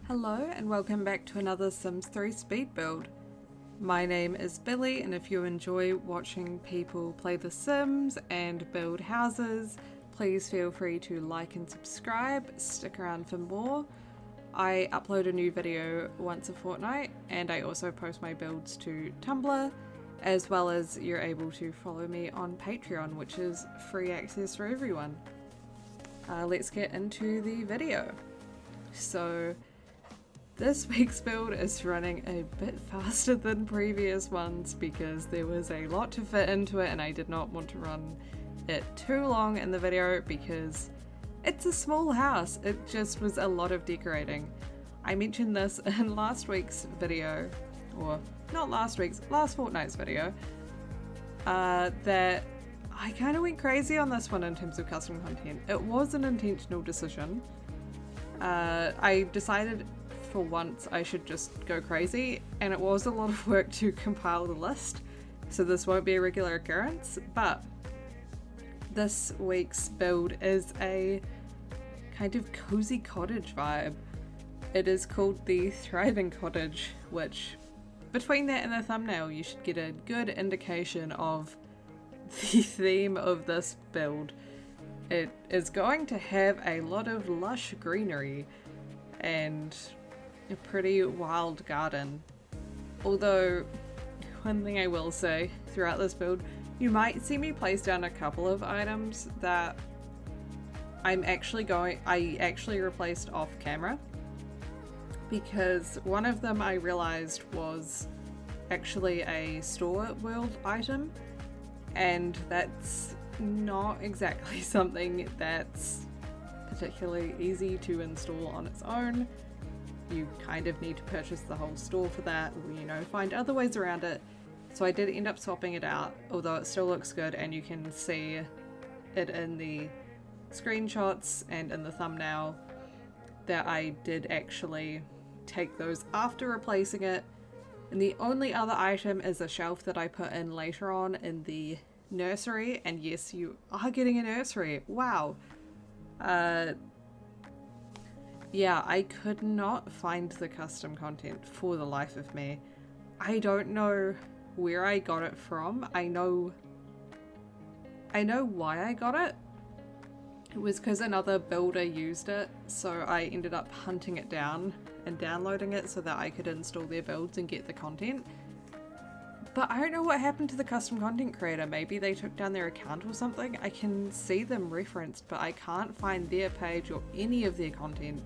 Hello and welcome back to another Sims 3 speed build. My name is Billy, and if you enjoy watching people play The Sims and build houses, please feel free to like and subscribe, stick around for more. I upload a new video once a fortnight and I also post my builds to Tumblr, as well as you're able to follow me on Patreon, which is free access for everyone. Let's get into the video. So this week's build is running a bit faster than previous ones because there was a lot to fit into it and I did not want to run it too long in the video because it's a small house. It just was a lot of decorating. I mentioned this in last week's video, or not last week's, last fortnight's video, that I kind of went crazy on this one in terms of custom content. It was an intentional decision. I decided for once I should just go crazy, and it was a lot of work to compile the list, so this won't be a regular occurrence, but this week's build is a kind of cozy cottage vibe. It is called the Thriving Cottage, which between that and the thumbnail you should get a good indication of the theme of this build. It is going to have a lot of lush greenery and a pretty wild garden. Although, one thing I will say throughout this build, you might see me place down a couple of items that I actually replaced off camera, because one of them I realized was actually a store world item, and that's not exactly something that's particularly easy to install on its own. You kind of need to purchase the whole store for that, or find other ways around it. So I did end up swapping it out, although it still looks good and you can see it in the screenshots and in the thumbnail that I did actually take those after replacing it. And the only other item is a shelf that I put in later on in the nursery, and yes, you are getting a nursery. Wow. Yeah, I could not find the custom content for the life of me. I don't know where I got it from. I know why I got it. It was because another builder used it, so I ended up hunting it down and downloading it so that I could install their builds and get the content. But I don't know what happened to the custom content creator. Maybe they took down their account or something. I can see them referenced, but I can't find their page or any of their content.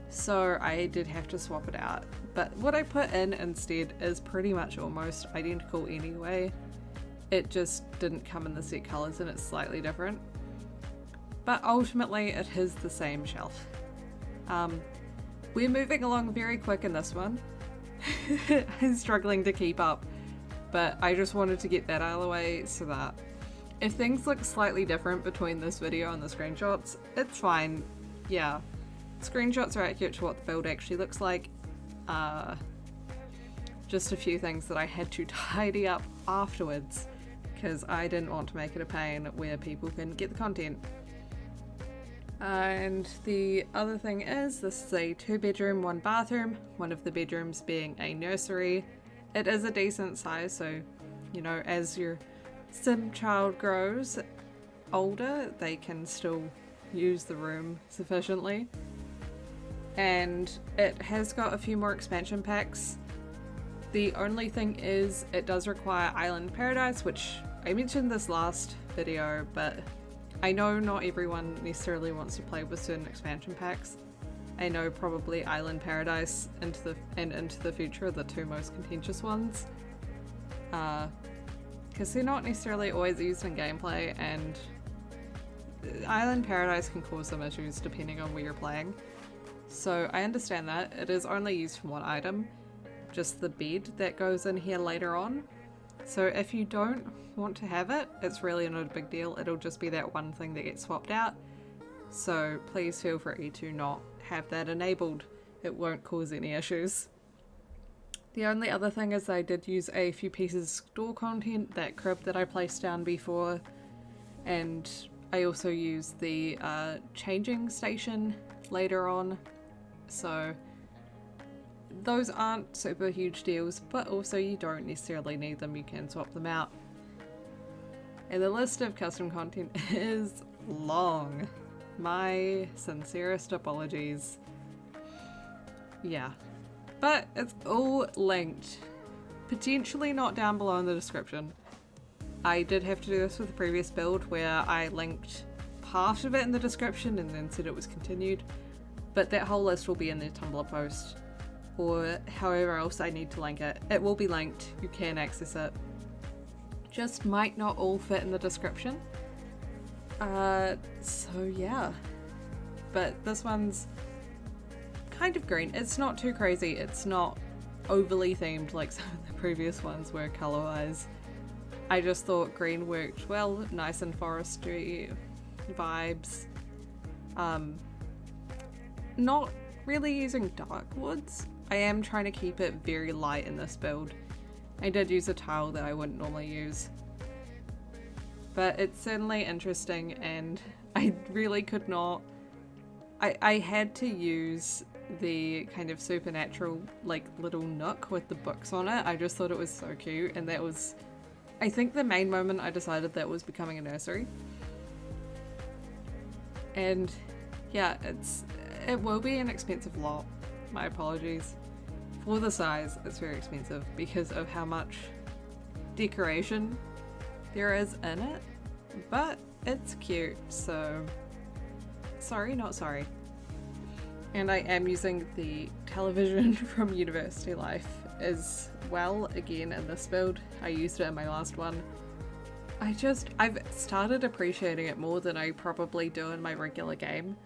So I did have to swap it out. But what I put in instead is pretty much almost identical anyway. It just didn't come in the set colors and it's slightly different. But ultimately it is the same shelf. We're moving along very quick in this one. I'm struggling to keep up, but I just wanted to get that out of the way so that if things look slightly different between this video and the screenshots, it's fine. Yeah, screenshots are accurate to what the build actually looks like. Just a few things that I had to tidy up afterwards because I didn't want to make it a pain where people can get the content. And the other thing is, this is a 2-bedroom, 1 bathroom, one of the bedrooms being a nursery. It is a decent size, so as your sim child grows older, they can still use the room sufficiently. And it has got a few more expansion packs. The only thing is it does require Island Paradise, which I mentioned this last video, but I know not everyone necessarily wants to play with certain expansion packs. I know probably Island Paradise into the future are the two most contentious ones, because they're not necessarily always used in gameplay, and Island Paradise can cause some issues depending on where you're playing. So I understand that. It is only used for one item, just the bed that goes in here later on. So if you don't want to have it, it's really not a big deal. It'll just be that one thing that gets swapped out. So please feel free to not have that enabled. It won't cause any issues. The only other thing is I did use a few pieces of store content, that crib that I placed down before, and I also used the changing station later on. So those aren't super huge deals, but also you don't necessarily need them, you can swap them out. And the list of custom content is long. My sincerest apologies. Yeah, but it's all linked. Potentially not down below in the description. I did have to do this with the previous build where I linked part of it in the description and then said it was continued, but that whole list will be in the Tumblr post or however else I need to link it. It will be linked, you can access it. Just might not all fit in the description. So yeah, but this one's kind of green. It's not too crazy, it's not overly themed like some of the previous ones were color-wise. I just thought green worked well, nice and forestry vibes. Not really using dark woods. I am trying to keep it very light in this build. I did use a tile that I wouldn't normally use. But it's certainly interesting and I really could not... I had to use the kind of supernatural like little nook with the books on it. I just thought it was so cute, and that was, I think, the main moment I decided that was becoming a nursery. And yeah, it will be an expensive lot. My apologies. For the size, it's very expensive because of how much decoration there is in it, but it's cute, so sorry, not sorry. And I am using the television from University Life as well again in this build. I used it in my last one. I've started appreciating it more than I probably do in my regular game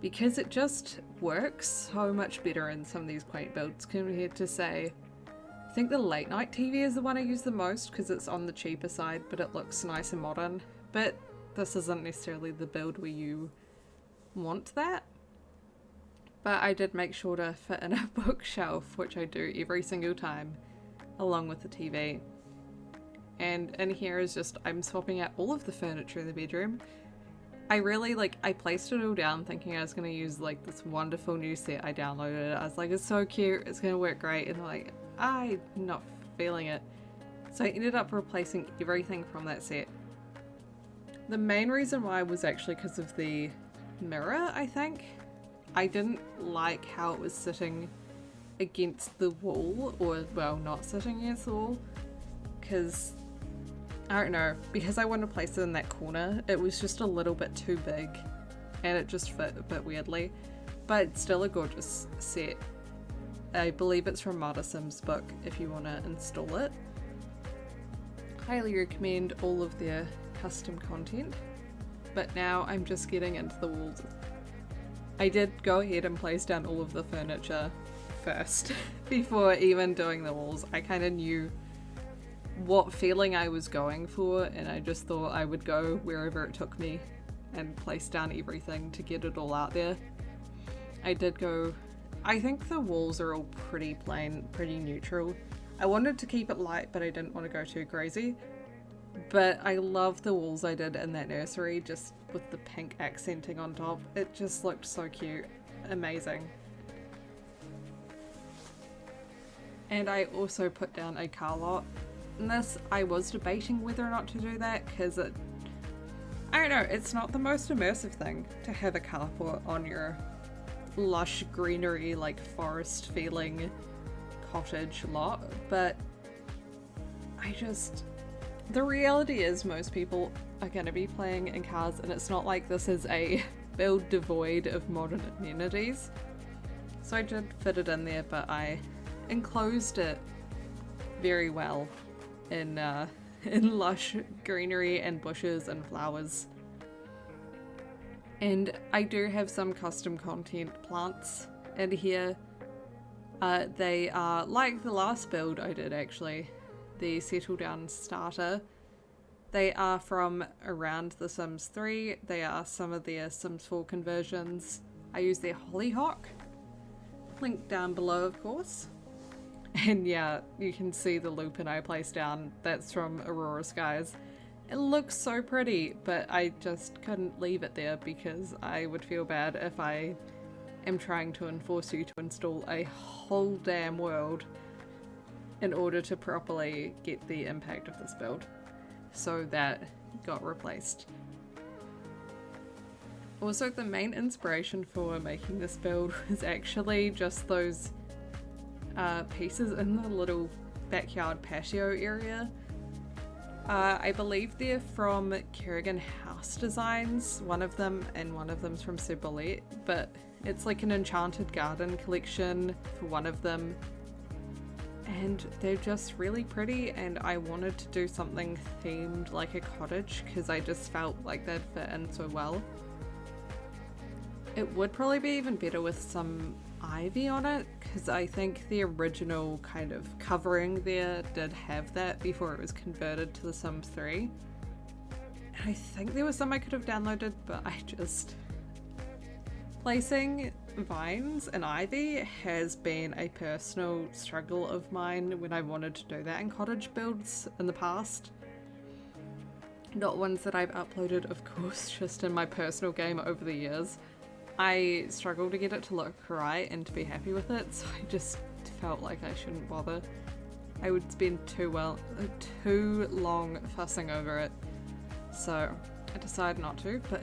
because it just works so much better in some of these quaint builds compared to, say, I think the late night TV is the one I use the most because it's on the cheaper side, but it looks nice and modern. But this isn't necessarily the build where you want that. But I did make sure to fit in a bookshelf, which I do every single time, along with the TV. And in here is just, I'm swapping out all of the furniture in the bedroom. I placed it all down thinking I was going to use like this wonderful new set I downloaded. I was like, it's so cute, it's going to work great. And like, I'm not feeling it. So I ended up replacing everything from that set. The main reason why was actually because of the mirror, I think. I didn't like how it was sitting against the wall, or well, not sitting against the wall, because I don't know, because I wanted to place it in that corner, it was just a little bit too big and it just fit a bit weirdly, but it's still a gorgeous set. I believe it's from Marta Sim's book if you want to install it. Highly recommend all of their custom content, but now I'm just getting into the walls. I did go ahead and place down all of the furniture first before even doing the walls. I kind of knew what feeling I was going for, and I just thought I would go wherever it took me and place down everything to get it all out there. I think the walls are all pretty plain, pretty neutral. I wanted to keep it light, but I didn't want to go too crazy. But I love the walls I did in that nursery, just with the pink accenting on top. It just looked so cute. Amazing. And I also put down a car lot. And this, I was debating whether or not to do that, because I don't know, it's not the most immersive thing to have a carport on your lush greenery, like forest feeling cottage lot, but the reality is most people are going to be playing in cars, and it's not like this is a build devoid of modern amenities. So I did fit it in there, but I enclosed it very well in lush greenery and bushes and flowers. And I do have some custom content plants in here. They are like the last build I did actually, the Settle Down Starter. They are from around The Sims 3. They are some of their Sims 4 conversions. I use their hollyhock. Link down below, of course. And yeah, you can see the lupin I placed down. That's from Aurora Skies. It looks so pretty, but I just couldn't leave it there because I would feel bad if I am trying to enforce you to install a whole damn world in order to properly get the impact of this build. So that got replaced. Also, the main inspiration for making this build was actually just those pieces in the little backyard patio area. I believe they're from Kerrigan House Designs, one of them, and one of them's from Cebolette, but it's like an enchanted garden collection for one of them, and they're just really pretty, and I wanted to do something themed like a cottage because I just felt like they'd fit in so well. It would probably be even better with some ivy on it, because I think the original kind of covering there did have that before it was converted to The Sims 3. And I think there was some I could have downloaded, but I just... Placing vines and ivy has been a personal struggle of mine when I wanted to do that in cottage builds in the past. Not ones that I've uploaded, of course, just in my personal game over the years. I struggle to get it to look right and to be happy with it, so I just felt like I shouldn't bother. I would spend too long fussing over it, so I decided not to, but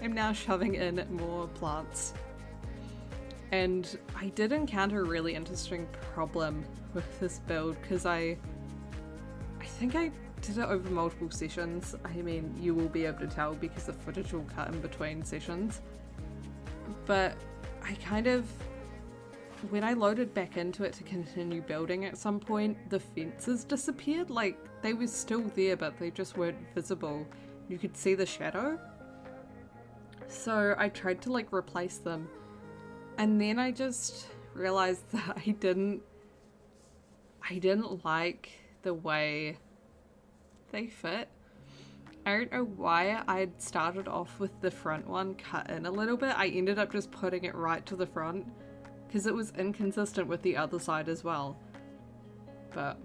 I'm now shoving in more plants. And I did encounter a really interesting problem with this build, because I think I did it over multiple sessions. I mean, you will be able to tell because the footage will cut in between sessions. But I kind of, when I loaded back into it to continue building at some point, the fences disappeared. Like, they were still there, but they just weren't visible. You could see the shadow. So I tried to like replace them. And then I just realized that I didn't like the way they fit. I don't know why I'd started off with the front one cut in a little bit. I ended up just putting it right to the front because it was inconsistent with the other side as well. But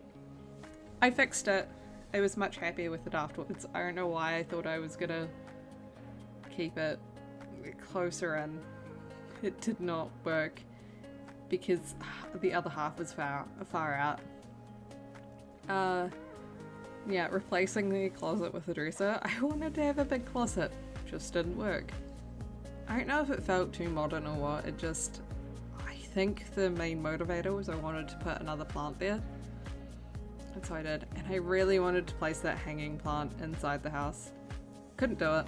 I fixed it. I was much happier with it afterwards. I don't know why I thought I was gonna keep it closer in. It did not work because the other half was far out. Yeah, replacing the closet with a dresser. I wanted to have a big closet, just didn't work. I don't know if it felt too modern or what, I think the main motivator was I wanted to put another plant there. And so I did, and I really wanted to place that hanging plant inside the house. Couldn't do it.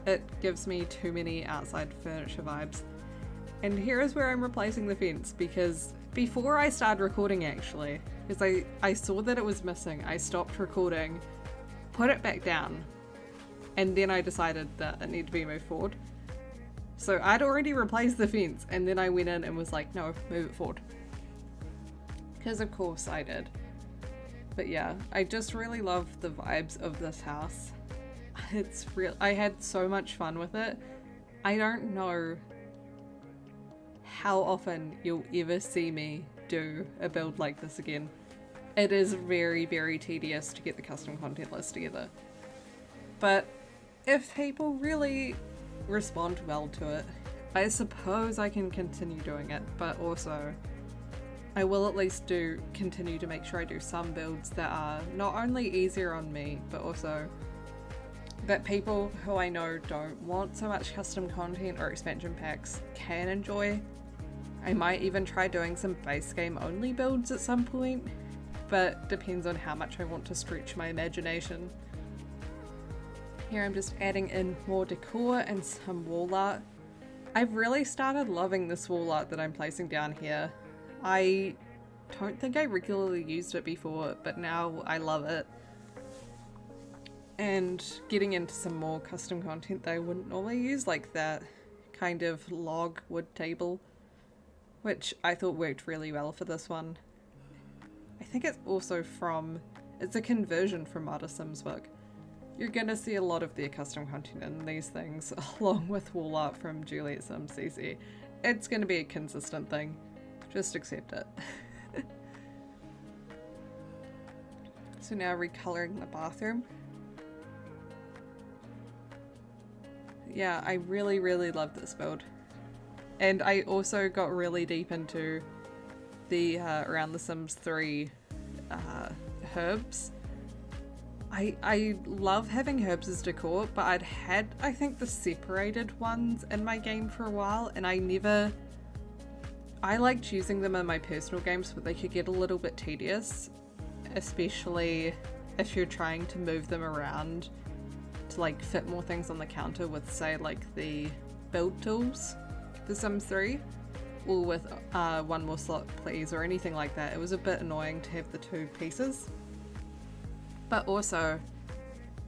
It gives me too many outside furniture vibes. And here is where I'm replacing the fence, because before I started recording actually, because I saw that it was missing, I stopped recording, put it back down, and then I decided that it needed to be moved forward. So I'd already replaced the fence, and then I went in and was like, no, move it forward. Because of course I did. But yeah, I just really love the vibes of this house. It's real. I had so much fun with it. I don't know how often you'll ever see me do a build like this again. It is very, very tedious to get the custom content list together. But if people really respond well to it, I suppose I can continue doing it, but also I will at least continue to make sure I do some builds that are not only easier on me, but also that people who I know don't want so much custom content or expansion packs can enjoy. I might even try doing some base game only builds at some point, but depends on how much I want to stretch my imagination. Here I'm just adding in more decor and some wall art. I've really started loving this wall art that I'm placing down here. I don't think I regularly used it before, but now I love it. And getting into some more custom content that I wouldn't normally use, like that kind of log wood table, which I thought worked really well for this one. I think it's also it's a conversion from Other Sims book. You're gonna see a lot of their custom content in these things, along with wall art from Juliet Sims CC. It's gonna be a consistent thing. Just accept it. So now recoloring the bathroom. Yeah, I really, really love this build. And I also got really deep into the around The Sims 3 herbs. I love having herbs as decor, but I'd had, I think, the separated ones in my game for a while, and I liked using them in my personal games, but they could get a little bit tedious, especially if you're trying to move them around to like fit more things on the counter with, say, like the build tools, The Sims 3, or with one more slot please or anything like that. It was a bit annoying to have the two pieces. But also,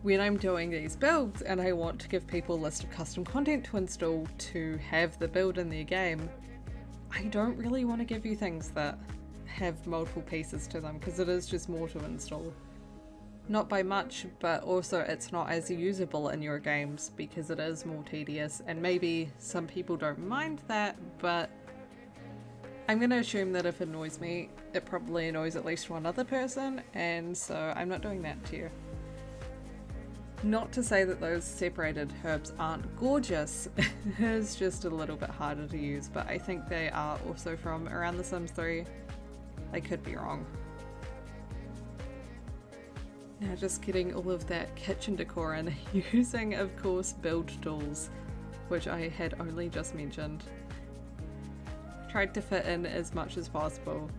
when I'm doing these builds and I want to give people a list of custom content to install to have the build in their game, I don't really want to give you things that have multiple pieces to them, because it is just more to install. Not by much, but also it's not as usable in your games because it is more tedious, and maybe some people don't mind that, but I'm going to assume that if it annoys me, it probably annoys at least one other person, and so I'm not doing that to you. Not to say that those separated herbs aren't gorgeous, it's just a little bit harder to use, but I think they are also from around The Sims 3. I could be wrong. Now just getting all of that kitchen decor in, using of course build tools, which I had only just mentioned. Tried to fit in as much as possible.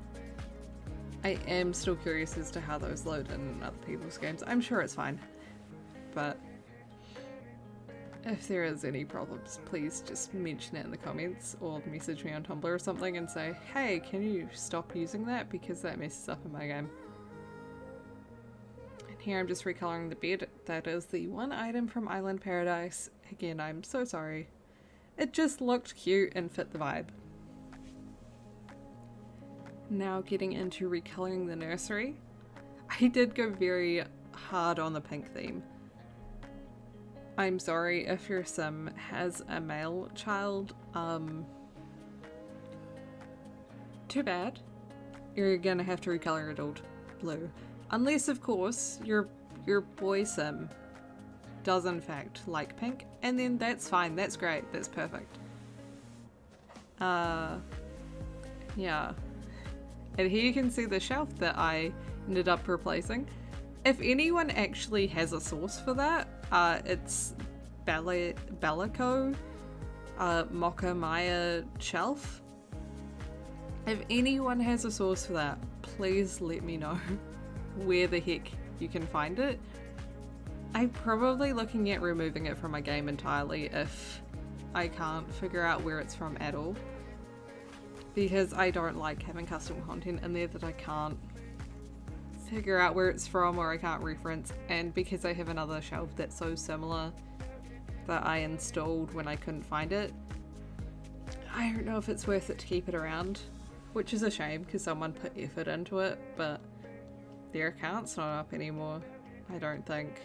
I am still curious as to how those load in other people's games. I'm sure it's fine, but if there is any problems, please just mention it in the comments or message me on Tumblr or something and say, hey, can you stop using that because that messes up in my game. And here I'm just recoloring the bed. That is the one item from Island Paradise. Again, I'm so sorry. It just looked cute and fit the vibe. Now getting into recoloring the nursery. I did go very hard on the pink theme. I'm sorry if your sim has a male child. Too bad. You're gonna have to recolor it all blue. Unless, of course, your boy sim does in fact like pink, and then that's fine, that's great, that's perfect. Yeah. And here you can see the shelf that I ended up replacing. If anyone actually has a source for that, it's Bellico Mocha Maya shelf. If anyone has a source for that, please let me know where the heck you can find it. I'm probably looking at removing it from my game entirely if I can't figure out where it's from at all, because I don't like having custom content in there that I can't figure out where it's from or I can't reference, and because I have another shelf that's so similar that I installed when I couldn't find it, I don't know if it's worth it to keep it around, which is a shame because someone put effort into it, but their account's not up anymore, I don't think.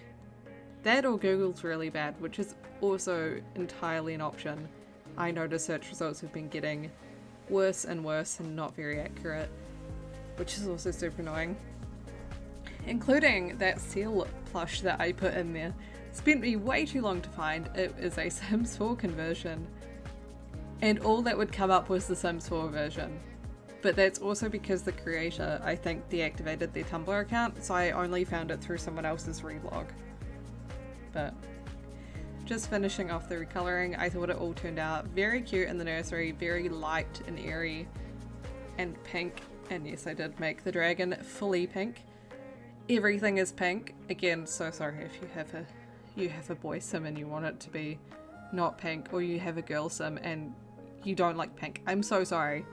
That or Google's really bad, which is also entirely an option. I know the search results have been getting worse and worse and not very accurate, which is also super annoying. Including that seal plush that I put in there. Spent me way too long to find. It is a Sims 4 conversion, and all that would come up was the Sims 4 version. But that's also because the creator, I think, deactivated their Tumblr account, so I only found it through someone else's relog. But just finishing off the recoloring, I thought it all turned out very cute in the nursery, very light and airy and pink. And yes, I did make the dragon fully pink. Everything is pink. Again, so sorry if you have a boy sim and you want it to be not pink, or you have a girl sim and you don't like pink. I'm so sorry.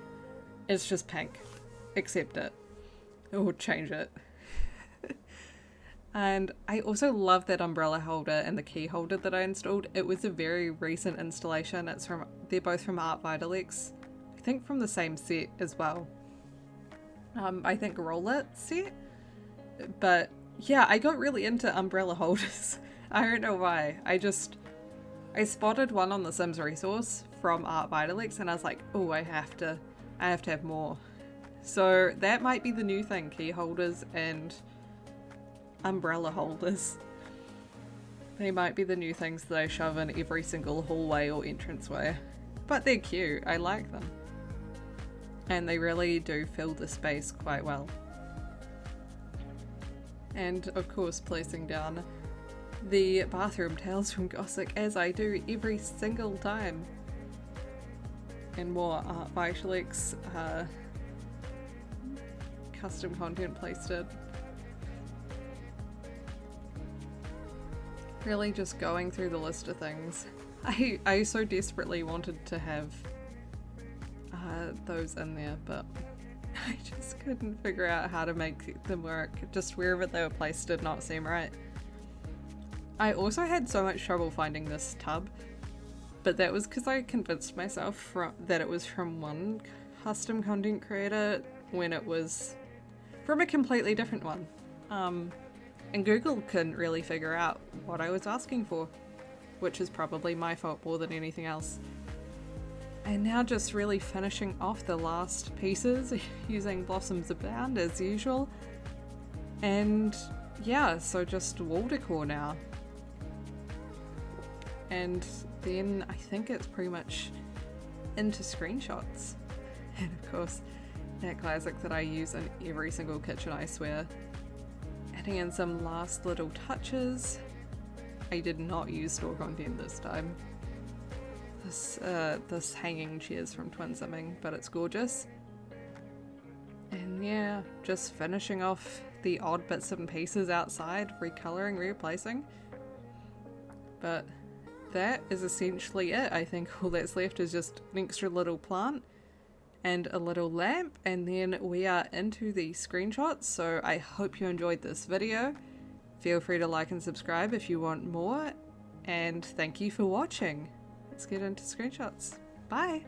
It's just pink. Accept it. Or change it. And I also love that umbrella holder and the key holder that I installed. It was a very recent installation. They're both from Art Vitalex. I think from the same set as well. I think Roll It set. But yeah, I got really into umbrella holders. I don't know why. I spotted one on the Sims resource from Art Vitalex and I was like, oh, I have to have more. So that might be the new thing, key holders and umbrella holders. They might be the new things that I shove in every single hallway or entranceway. but they're cute. I like them. And they really do fill the space quite well. And of course placing down the bathroom towels from Gothic, as I do every single time. And more Art Vitalix custom content pasted. Really just going through the list of things. I so desperately wanted to have those in there, but I just couldn't figure out how to make them work. Just wherever they were placed did not seem right. I also had so much trouble finding this tub, but that was because I convinced myself that it was from one custom content creator when it was from a completely different one. And Google couldn't really figure out what I was asking for, which is probably my fault more than anything else. And now just really finishing off the last pieces using Blossoms Abound as usual. And yeah, so just wall decor now. And then I think it's pretty much into screenshots. And of course, that classic that I use in every single kitchen, I swear. Adding in some last little touches. I did not use store content this time. This hanging chair's from Twin Simming, but it's gorgeous. And yeah, just finishing off the odd bits and pieces outside, recoloring, replacing. But that is essentially it. I think all that's left is just an extra little plant and a little lamp, and then we are into the screenshots. So I hope you enjoyed this video. Feel free to like and subscribe if you want more, and thank you for watching. Let's get into screenshots. Bye!